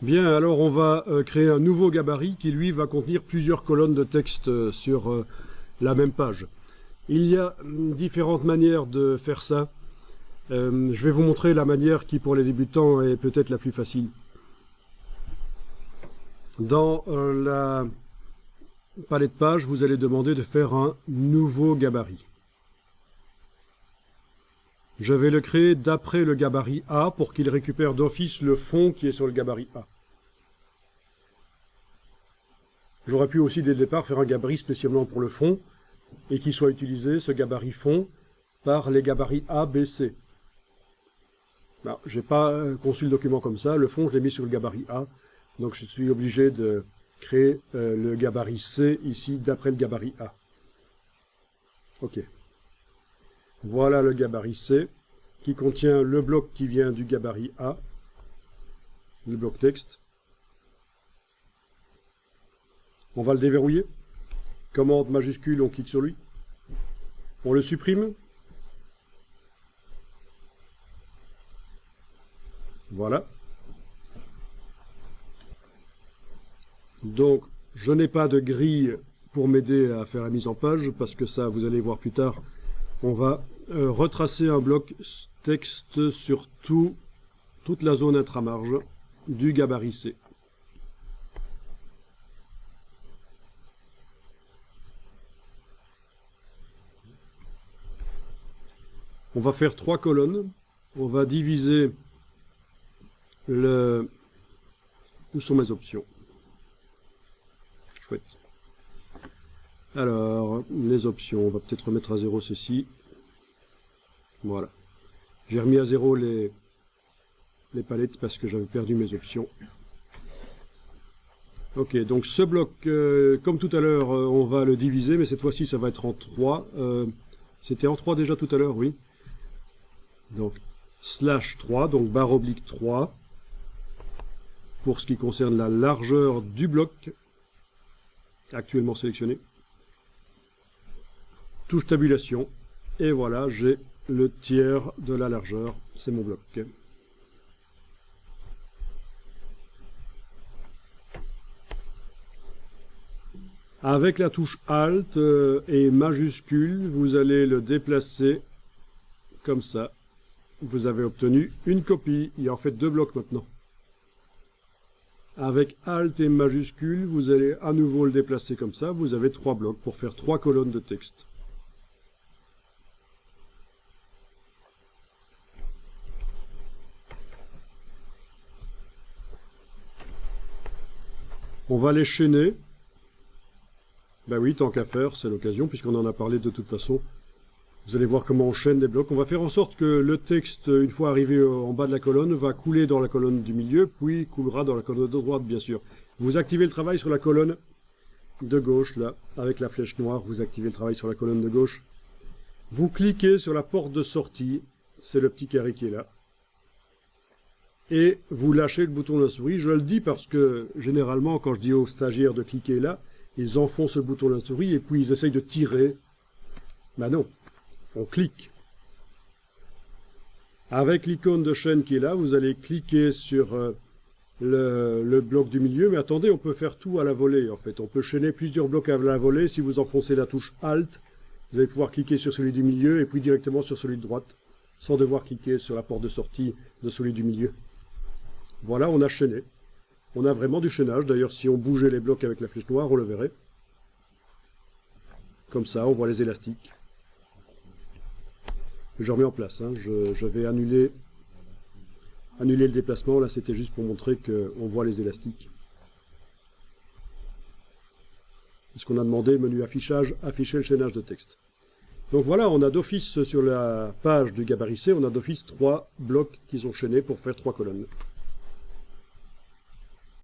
Bien, alors on va créer un nouveau gabarit qui lui va contenir plusieurs colonnes de texte sur la même page. Il y a différentes manières de faire ça. Je vais vous montrer la manière qui pour les débutants est peut-être la plus facile. Dans la palette page, vous allez demander de faire un nouveau gabarit. Je vais le créer d'après le gabarit A pour qu'il récupère d'office le fond qui est sur le gabarit A. J'aurais pu aussi dès le départ faire un gabarit spécialement pour le fond et qu'il soit utilisé, ce gabarit fond, par les gabarits A, B, C. Je n'ai pas conçu le document comme ça, le fond je l'ai mis sur le gabarit A, donc je suis obligé de créer le gabarit C ici d'après le gabarit A. Ok. Voilà le gabarit C qui contient le bloc qui vient du gabarit A, le bloc texte. On va le déverrouiller. Commande majuscule, on clique sur lui. On le supprime. Voilà. Donc, je n'ai pas de grille pour m'aider à faire la mise en page, parce que ça, vous allez voir plus tard, on va retracer un bloc texte sur toute la zone intramarge du gabarit C. On va faire 3 colonnes. On va diviser le... Où sont mes options? Chouette. Alors, les options, on va peut-être remettre à 0 ceci. Voilà. J'ai remis à 0 les palettes parce que j'avais perdu mes options. Ok, donc ce bloc, comme tout à l'heure, on va le diviser, mais cette fois-ci, ça va être en 3. C'était en 3 déjà tout à l'heure, oui. Donc, /3, donc barre oblique 3, pour ce qui concerne la largeur du bloc, actuellement sélectionné. Touche tabulation, et voilà, j'ai le tiers de la largeur, c'est mon bloc. Avec la touche Alt et majuscule, vous allez le déplacer comme ça. Vous avez obtenu une copie. Il y a en fait 2 blocs maintenant. Avec Alt et majuscule, vous allez à nouveau le déplacer comme ça. Vous avez 3 blocs pour faire 3 colonnes de texte. On va les chaîner. Ben oui, tant qu'à faire, c'est l'occasion, puisqu'on en a parlé de toute façon. Vous allez voir comment on chaîne des blocs. On va faire en sorte que le texte, une fois arrivé en bas de la colonne, va couler dans la colonne du milieu, puis coulera dans la colonne de droite, bien sûr. Vous activez le travail sur la colonne de gauche, là, avec la flèche noire, vous activez le travail sur la colonne de gauche. Vous cliquez sur la porte de sortie, c'est le petit carré qui est là. Et vous lâchez le bouton de la souris. Je le dis parce que, généralement, quand je dis aux stagiaires de cliquer là, ils enfoncent le bouton de la souris et puis ils essayent de tirer. Ben non. On clique. Avec l'icône de chaîne qui est là, vous allez cliquer sur le bloc du milieu. Mais attendez, on peut faire tout à la volée en fait. On peut chaîner plusieurs blocs à la volée. Si vous enfoncez la touche Alt, vous allez pouvoir cliquer sur celui du milieu et puis directement sur celui de droite, sans devoir cliquer sur la porte de sortie de celui du milieu. Voilà, on a chaîné. On a vraiment du chaînage. D'ailleurs, si on bougeait les blocs avec la flèche noire, on le verrait. Comme ça, on voit les élastiques. Je remets en place, hein. Je vais annuler le déplacement, là c'était juste pour montrer qu'on voit les élastiques. Ce qu'on a demandé, menu affichage, afficher le chaînage de texte. Donc voilà, on a d'office sur la page du gabarit C, on a d'office 3 blocs qui sont chaînés pour faire 3 colonnes.